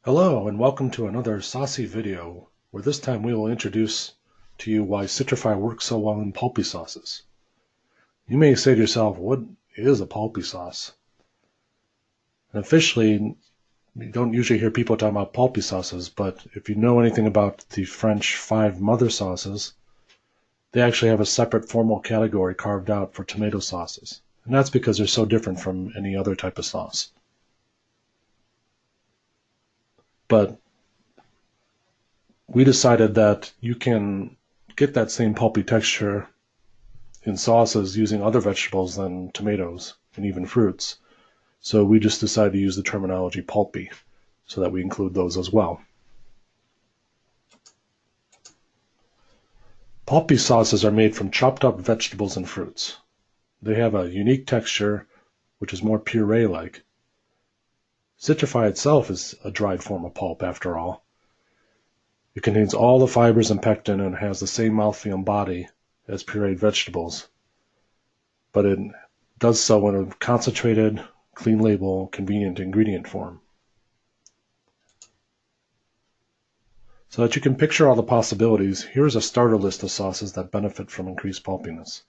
Hello and welcome to another saucy video, where this time we will introduce to you why Citri-Fi works so well in pulpy sauces. You may say to yourself, what is a pulpy sauce? And officially, you don't usually hear people talking about pulpy sauces, but if you know anything about the French 5 mother sauces, they actually have a separate formal category carved out for tomato sauces. And that's because they're so different from any other type of sauce. But we decided that you can get that same pulpy texture in sauces using other vegetables than tomatoes and even fruits. So we just decided to use the terminology pulpy so that we include those as well. Pulpy sauces are made from chopped up vegetables and fruits. They have a unique texture, which is more puree-like. Citri-Fi itself is a dried form of pulp, after all. It contains all the fibers and pectin and has the same mouthfeel and body as pureed vegetables, but it does so in a concentrated, clean label, convenient ingredient form. So that you can picture all the possibilities, here's a starter list of sauces that benefit from increased pulpiness.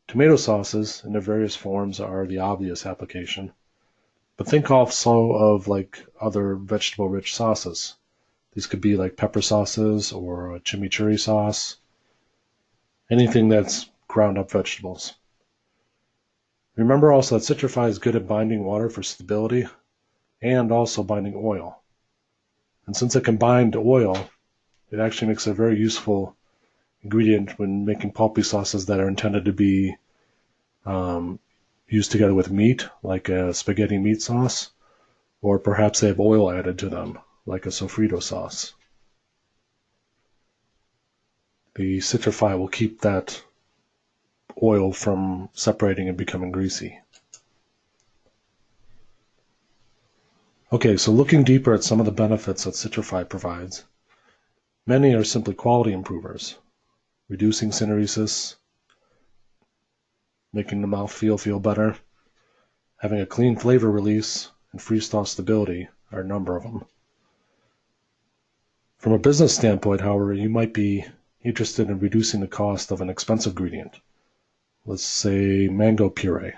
Tomato sauces in their various forms are the obvious application, but think also of like other vegetable-rich sauces. These could be like pepper sauces or a chimichurri sauce, anything that's ground up vegetables. Remember also that Citri-Fi is good at binding water for stability and also binding oil. And since it can bind oil, it actually makes a very useful ingredient when making pulpy sauces that are intended to be used together with meat, like a spaghetti meat sauce, or perhaps they have oil added to them, like a sofrito sauce. The Citri-Fi will keep that oil from separating and becoming greasy. Okay, so looking deeper at some of the benefits that Citri-Fi provides, many are simply quality improvers, reducing syneresis, making the mouth feel better, having a clean flavor release, and freeze-thaw stability are a number of them. From a business standpoint, however, you might be interested in reducing the cost of an expensive ingredient. Let's say mango puree.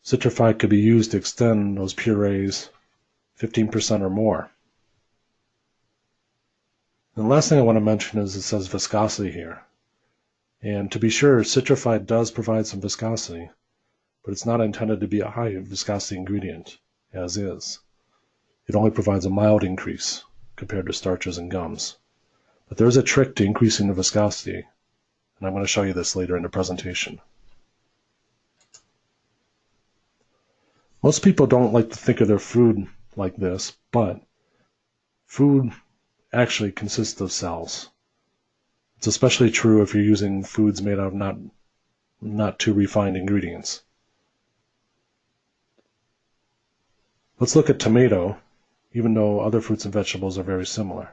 Citri-Fi could be used to extend those purees 15% or more. And the last thing I want to mention is it says viscosity here. And to be sure, Citri-Fi does provide some viscosity, but it's not intended to be a high viscosity ingredient, as is. It only provides a mild increase compared to starches and gums. But there is a trick to increasing the viscosity, and I'm going to show you this later in the presentation. Most people don't like to think of their food like this, but food actually consists of cells. It's especially true if you're using foods made out of not too refined ingredients. Let's look at tomato, even though other fruits and vegetables are very similar.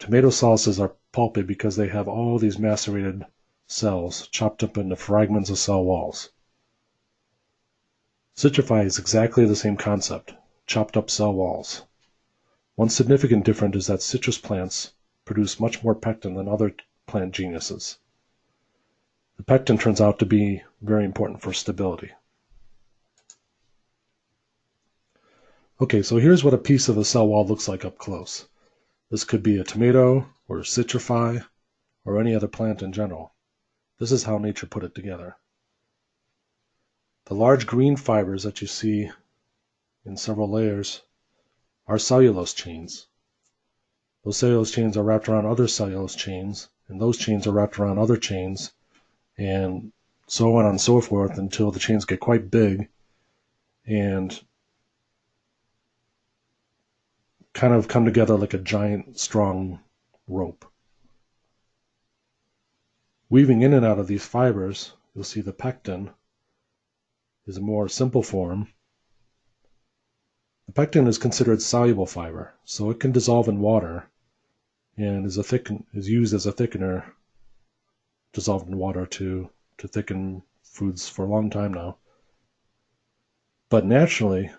Tomato sauces are pulpy because they have all these macerated cells chopped up into fragments of cell walls. Citri-Fi is exactly the same concept, chopped up cell walls. One significant difference is that citrus plants produce much more pectin than other plant genuses. The pectin turns out to be very important for stability. Okay, so here's what a piece of a cell wall looks like up close. This could be a tomato, or Citri-Fi, or any other plant in general. This is how nature put it together. The large green fibers that you see in several layers are cellulose chains. Those cellulose chains are wrapped around other cellulose chains, and those chains are wrapped around other chains, and so on and so forth until the chains get quite big and kind of come together like a giant, strong rope. Weaving in and out of these fibers, you'll see the pectin is a more simple form. The pectin is considered soluble fiber, so it can dissolve in water and is used as a thickener, dissolved in water to thicken foods for a long time now. But naturally,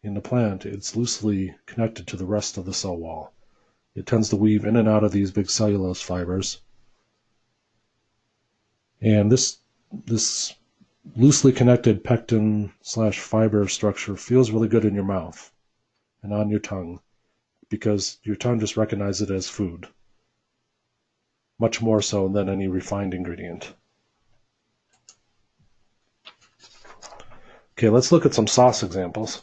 in the plant, it's loosely connected to the rest of the cell wall. It tends to weave in and out of these big cellulose fibers. And this loosely connected pectin/fiber structure feels really good in your mouth and on your tongue because your tongue just recognizes it as food, much more so than any refined ingredient. Okay, let's look at some sauce examples.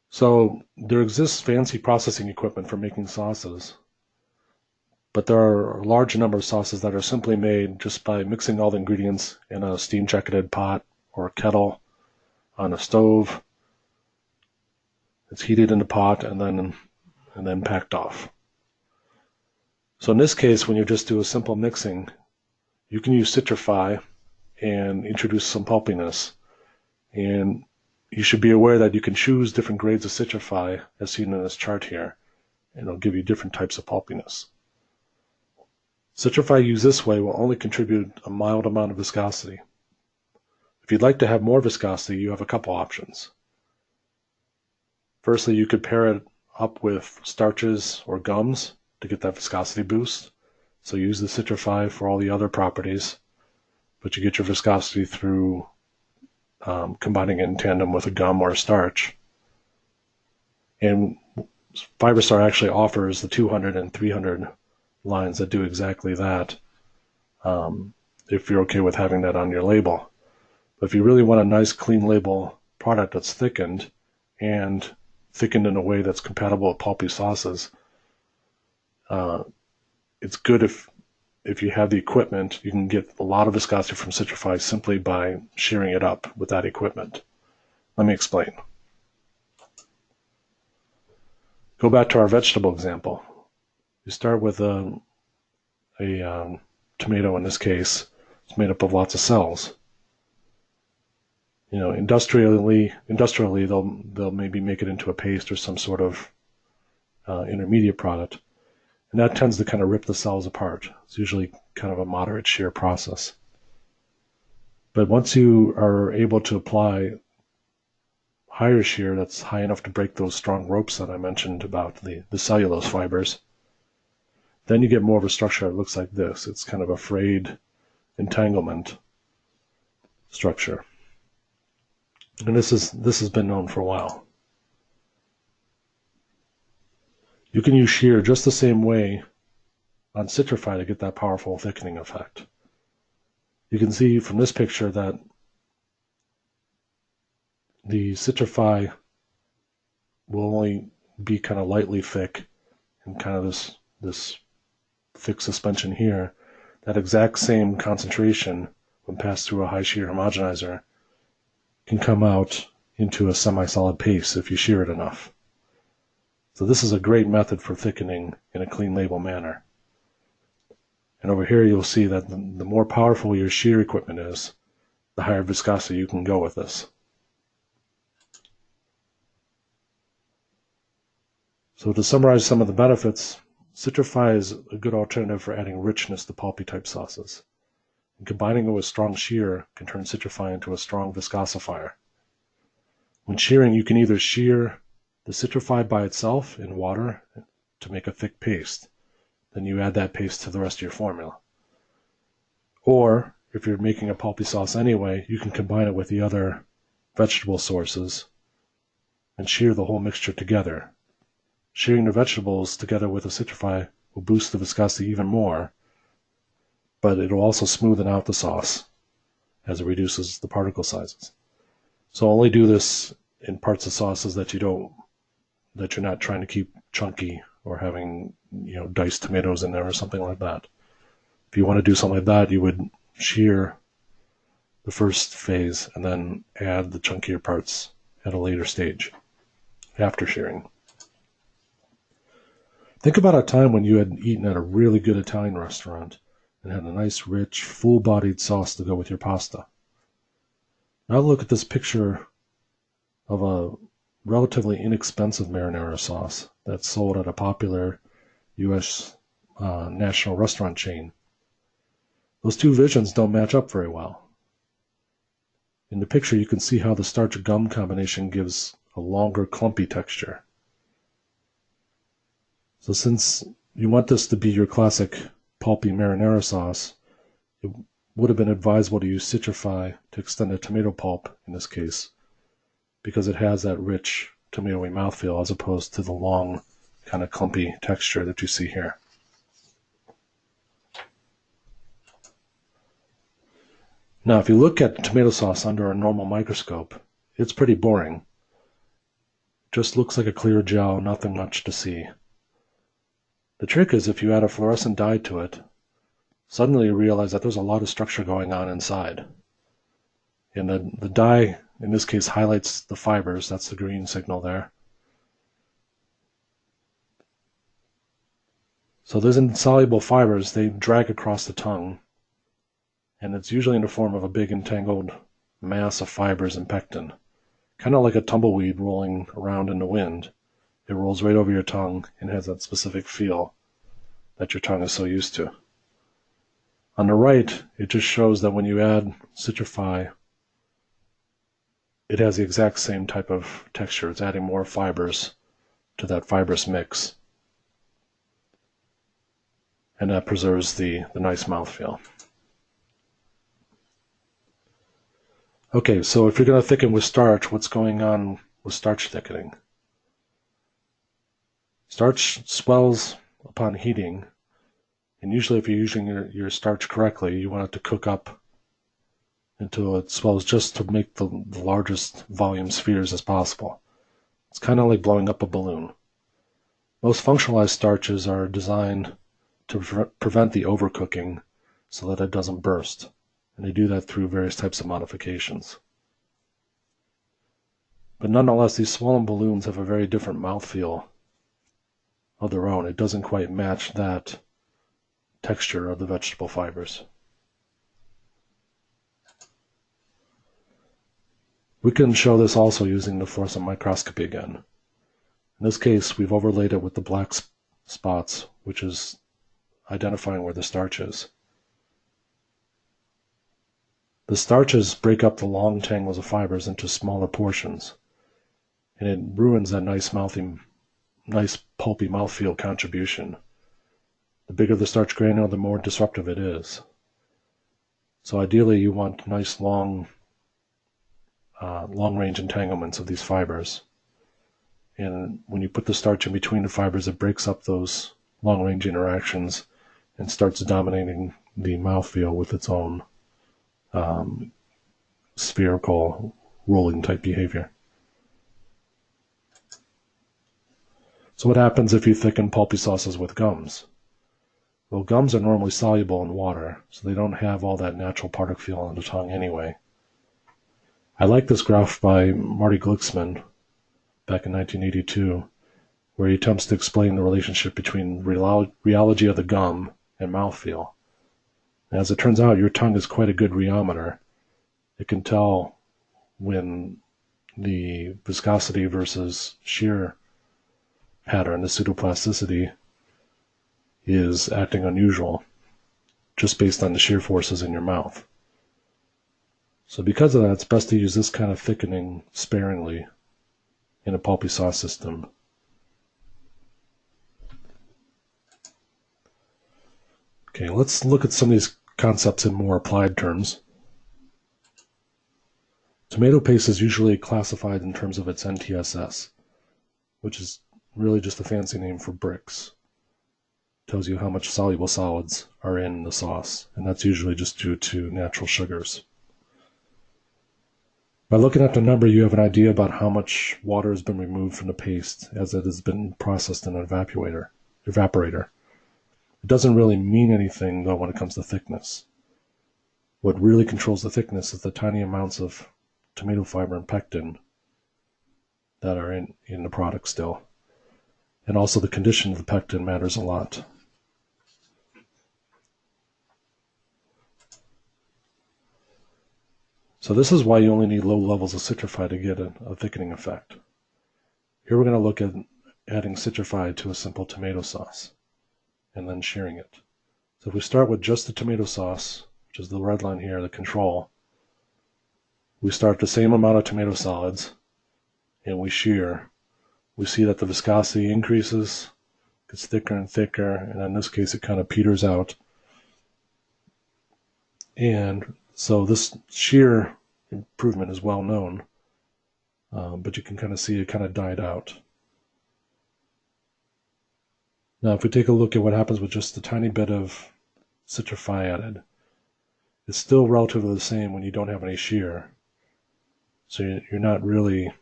So there exists fancy processing equipment for making sauces, but there are a large number of sauces that are simply made just by mixing all the ingredients in a steam-jacketed pot or a kettle on a stove. It's heated in the pot and then packed off. So in this case, when you just do a simple mixing, you can use Citri-Fi and introduce some pulpiness. And you should be aware that you can choose different grades of Citri-Fi, as seen in this chart here, and it'll give you different types of pulpiness. Citri-Fi used this way will only contribute a mild amount of viscosity. If you'd like to have more viscosity, you have a couple options. Firstly, you could pair it up with starches or gums to get that viscosity boost. So use the Citri-Fi for all the other properties, but you get your viscosity through combining it in tandem with a gum or a starch. And FiberStar actually offers the 200 and 300 lines that do exactly that, if you're okay with having that on your label. But if you really want a nice clean label product that's thickened and thickened in a way that's compatible with pulpy sauces, it's good if you have the equipment, you can get a lot of viscosity from Citri-Fi simply by shearing it up with that equipment. Let me explain. Go back to our vegetable example. You start with a tomato in this case. It's made up of lots of cells. You know, industrially, they'll maybe make it into a paste or some sort of intermediate product. And that tends to kind of rip the cells apart. It's usually kind of a moderate shear process. But once you are able to apply higher shear that's high enough to break those strong ropes that I mentioned about the cellulose fibers, then you get more of a structure that looks like this. It's kind of a frayed entanglement structure. And this has been known for a while. You can use shear just the same way on Citri-Fi to get that powerful thickening effect. You can see from this picture that the Citri-Fi will only be kind of lightly thick and kind of this thick suspension here. That exact same concentration, when passed through a high shear homogenizer, can come out into a semi-solid paste if you shear it enough. So this is a great method for thickening in a clean label manner. And over here you'll see that the more powerful your shear equipment is, the higher viscosity you can go with this. So to summarize some of the benefits, Citri-Fi is a good alternative for adding richness to pulpy type sauces. And combining it with strong shear can turn Citri-Fi into a strong viscosifier. When shearing, you can either shear the Citri-Fi by itself in water to make a thick paste. Then you add that paste to the rest of your formula. Or, if you're making a pulpy sauce anyway, you can combine it with the other vegetable sources and shear the whole mixture together. Shearing the vegetables together with the Citri-Fi will boost the viscosity even more, but it will also smoothen out the sauce as it reduces the particle sizes. So only do this in parts of sauces that you're not trying to keep chunky or having, diced tomatoes in there or something like that. If you want to do something like that, you would shear the first phase and then add the chunkier parts at a later stage after shearing. Think about a time when you had eaten at a really good Italian restaurant and had a nice, rich, full-bodied sauce to go with your pasta. Now look at this picture of a relatively inexpensive marinara sauce that's sold at a popular U.S. national restaurant chain. Those two visions don't match up very well. In the picture, you can see how the starch-gum combination gives a longer, clumpy texture. So since you want this to be your classic pulpy marinara sauce, it would have been advisable to use Citri-Fi to extend the tomato pulp in this case, because it has that rich tomatoey mouthfeel as opposed to the long, kind of clumpy texture that you see here. Now, if you look at tomato sauce under a normal microscope, it's pretty boring. Just looks like a clear gel, nothing much to see. The trick is if you add a fluorescent dye to it, suddenly you realize that there's a lot of structure going on inside. And the dye, in this case, highlights the fibers. That's the green signal there. So those insoluble fibers, they drag across the tongue, and it's usually in the form of a big entangled mass of fibers and pectin. Kind of like a tumbleweed rolling around in the wind. It rolls right over your tongue and has that specific feel that your tongue is so used to. On the right, it just shows that when you add Citri-Fi, it has the exact same type of texture. It's adding more fibers to that fibrous mix. And that preserves the nice mouthfeel. Okay, so if you're going to thicken with starch, what's going on with starch thickening? Starch swells upon heating, and usually if you're using your starch correctly, you want it to cook up until it swells just to make the largest volume spheres as possible. It's kind of like blowing up a balloon. Most functionalized starches are designed to prevent the overcooking so that it doesn't burst. And they do that through various types of modifications. But nonetheless, these swollen balloons have a very different mouthfeel of their own. It doesn't quite match that texture of the vegetable fibers. We can show this also using the fluorescent microscopy again. In this case, we've overlaid it with the black spots, which is identifying where the starch is. The starches break up the long tangles of fibers into smaller portions, and it ruins that nice pulpy mouthfeel contribution. The bigger the starch granule, the more disruptive it is. So ideally, you want nice long-range entanglements of these fibers. And when you put the starch in between the fibers, it breaks up those long-range interactions and starts dominating the mouthfeel with its own spherical rolling type behavior. So what happens if you thicken pulpy sauces with gums? Well, gums are normally soluble in water, so they don't have all that natural particle feel on the tongue anyway. I like this graph by Marty Glicksman back in 1982, where he attempts to explain the relationship between rheology of the gum and mouthfeel. As it turns out, your tongue is quite a good rheometer. It can tell when the viscosity versus shear pattern, the pseudoplasticity, is acting unusual, just based on the shear forces in your mouth. So because of that, it's best to use this kind of thickening sparingly in a pulpy sauce system. Okay, let's look at some of these concepts in more applied terms. Tomato paste is usually classified in terms of its NTSS, which is really just a fancy name for bricks. It tells you how much soluble solids are in the sauce, and that's usually just due to natural sugars. By looking at the number, you have an idea about how much water has been removed from the paste as it has been processed in an evaporator. It doesn't really mean anything, though, when it comes to thickness. What really controls the thickness is the tiny amounts of tomato fiber and pectin that are in the product still. And also the condition of the pectin matters a lot. So this is why you only need low levels of Citri-Fi to get a thickening effect. Here we're going to look at adding Citri-Fi to a simple tomato sauce and then shearing it. So if we start with just the tomato sauce, which is the red line here, the control, we start the same amount of tomato solids and we shear, we see that the viscosity increases, gets thicker and thicker, and in this case it kind of peters out. And so this shear improvement is well known, but you can kind of see it kind of died out. Now if we take a look at what happens with just a tiny bit of Citri-Fi added, it's still relatively the same when you don't have any shear. So you're not really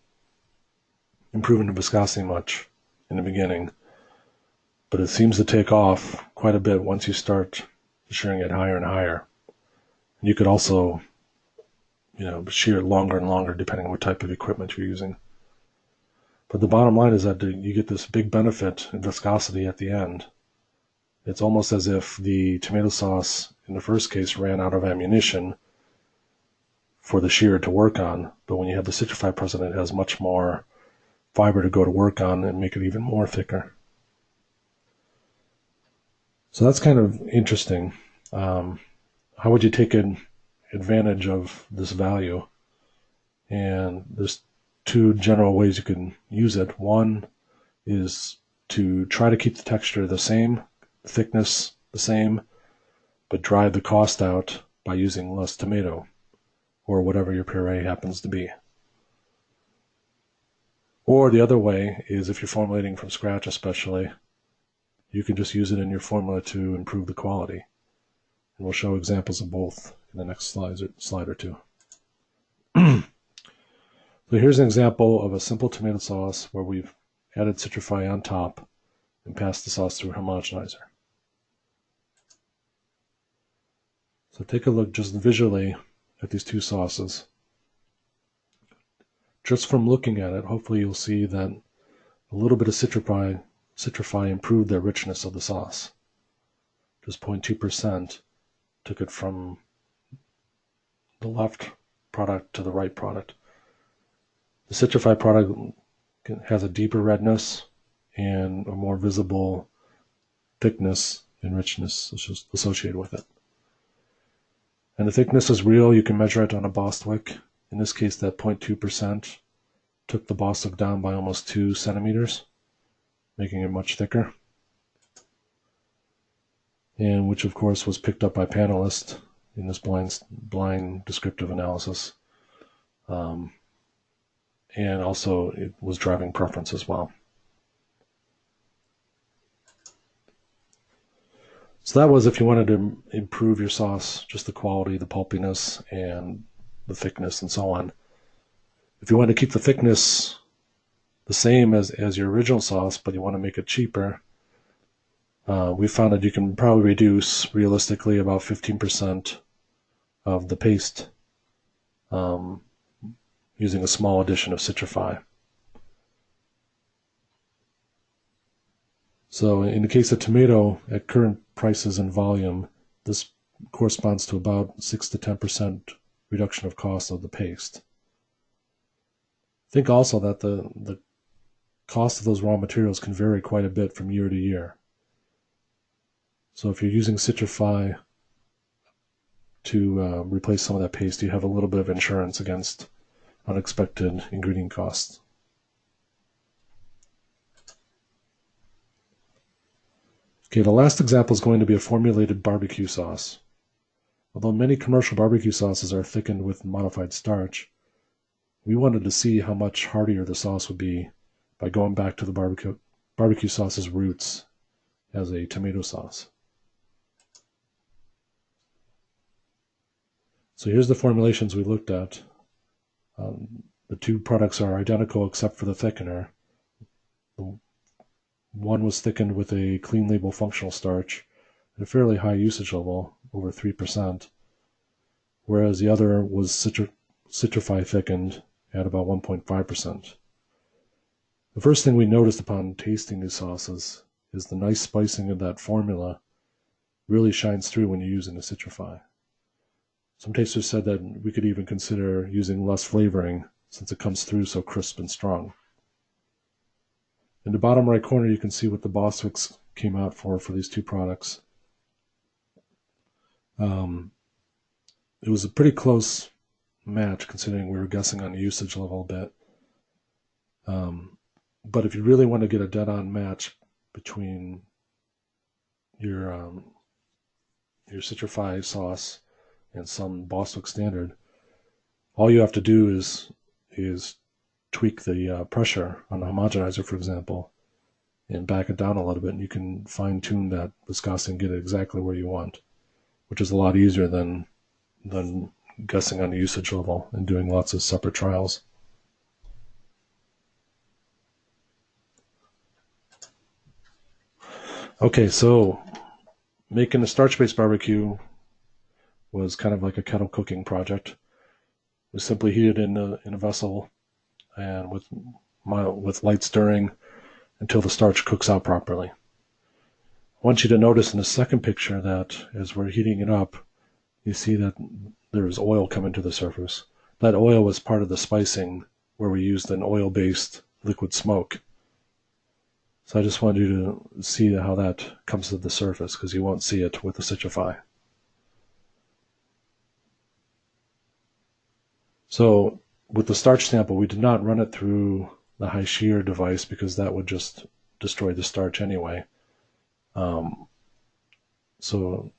improving the viscosity much in the beginning, but it seems to take off quite a bit once you start shearing it higher and higher. And you could also, shear longer and longer depending on what type of equipment you're using. But the bottom line is that you get this big benefit in viscosity at the end. It's almost as if the tomato sauce in the first case ran out of ammunition for the shear to work on, but when you have the Citri-Fi present, it has much more fiber to go to work on and make it even more thicker. So that's kind of interesting. How would you take advantage of this value? And there's two general ways you can use it. One is to try to keep the texture the same, thickness the same, but drive the cost out by using less tomato or whatever your puree happens to be. Or the other way is, if you're formulating from scratch especially, you can just use it in your formula to improve the quality. And we'll show examples of both in the next slide or two. So here's an example of a simple tomato sauce where we've added Citri-Fi on top and passed the sauce through a homogenizer. So take a look just visually at these two sauces. Just from looking at it, hopefully you'll see that a little bit of Citri-Fi improved the richness of the sauce. Just 0.2% took it from the left product to the right product. The Citri-Fi product has a deeper redness and a more visible thickness and richness associated with it. And the thickness is real. You can measure it on a Bostwick. In this case, that 0.2% took the Bostwick down by almost 2 centimeters, making it much thicker. And which, of course, was picked up by panelists in this blind descriptive analysis. And also, it was driving preference as well. So that was if you wanted to improve your sauce, just the quality, the pulpiness, and the thickness, and so on. If you want to keep the thickness the same as your original sauce, but you want to make it cheaper, we found that you can probably reduce, realistically, about 15% of the paste using a small addition of Citri-Fi. So in the case of tomato, at current prices and volume, this corresponds to about 6 to 10% reduction of cost of the paste. Think also that the cost of those raw materials can vary quite a bit from year to year. So if you're using Citri-Fi to replace some of that paste, you have a little bit of insurance against unexpected ingredient costs. Okay, the last example is going to be a formulated barbecue sauce. Although many commercial barbecue sauces are thickened with modified starch, we wanted to see how much heartier the sauce would be by going back to the barbecue sauce's roots as a tomato sauce. So here's the formulations we looked at. The two products are identical except for the thickener. One was thickened with a clean label functional starch at a fairly high usage level, over 3%, whereas the other was Citri-Fi thickened at about 1.5%. The first thing we noticed upon tasting these sauces is the nice spicing of that formula really shines through when you're using the Citri-Fi. Some tasters said that we could even consider using less flavoring since it comes through so crisp and strong. In the bottom right corner, you can see what the Bostwicks came out for these two products. It was a pretty close match, considering we were guessing on the usage level a bit. But if you really want to get a dead-on match between your Citri-Fi sauce and some Bostwick standard, all you have to do is tweak the pressure on the homogenizer, for example, and back it down a little bit, and you can fine-tune that viscosity and get it exactly where you want, which is a lot easier than guessing on the usage level and doing lots of separate trials. Okay, so making a starch-based barbecue was kind of like a kettle cooking project. We simply heat it in a vessel and with light stirring until the starch cooks out properly. I want you to notice in the second picture that as we're heating it up, you see that there is oil coming to the surface. That oil was part of the spicing where we used an oil-based liquid smoke. So I just wanted you to see how that comes to the surface, because you won't see it with the Citri-Fi. So with the starch sample, we did not run it through the high shear device because that would just destroy the starch anyway. So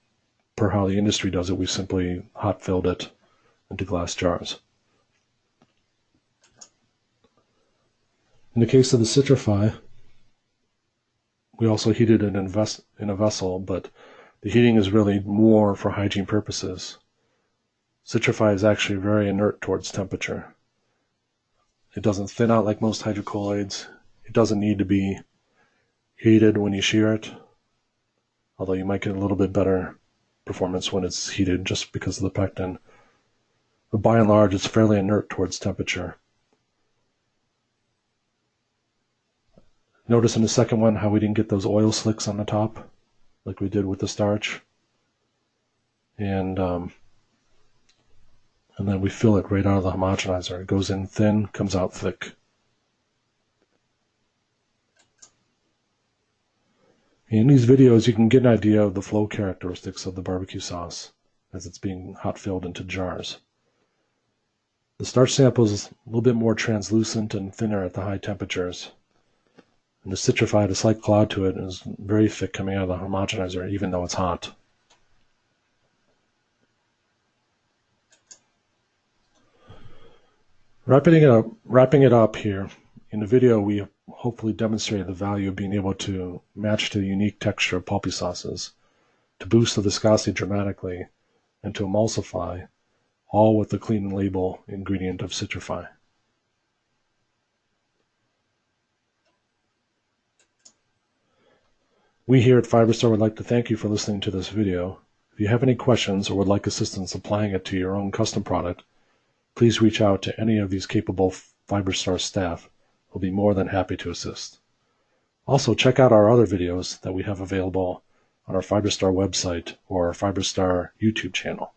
per how the industry does it, we simply hot filled it into glass jars. In the case of the Citri-Fi, we also heated it in a vessel, but the heating is really more for hygiene purposes. Citri-Fi is actually very inert towards temperature. It doesn't thin out like most hydrocolloids. It doesn't need to be heated when you shear it, although you might get a little bit better performance when it's heated just because of the pectin. But by and large, it's fairly inert towards temperature. Notice in the second one how we didn't get those oil slicks on the top like we did with the starch. And then we fill it right out of the homogenizer. It goes in thin, comes out thick. In these videos, you can get an idea of the flow characteristics of the barbecue sauce as it's being hot filled into jars. The starch sample is a little bit more translucent and thinner at the high temperatures. And the Citri-Fi had a slight cloud to it and is very thick coming out of the homogenizer, even though it's hot. Wrapping it up here, in the video we hopefully demonstrated the value of being able to match to the unique texture of pulpy sauces, to boost the viscosity dramatically, and to emulsify, all with the clean label ingredient of Citri-Fi. We here at FiberStar would like to thank you for listening to this video. If you have any questions or would like assistance applying it to your own custom product, please reach out to any of these capable FiberStar staff. We'll be more than happy to assist. Also, check out our other videos that we have available on our FiberStar website or our FiberStar YouTube channel.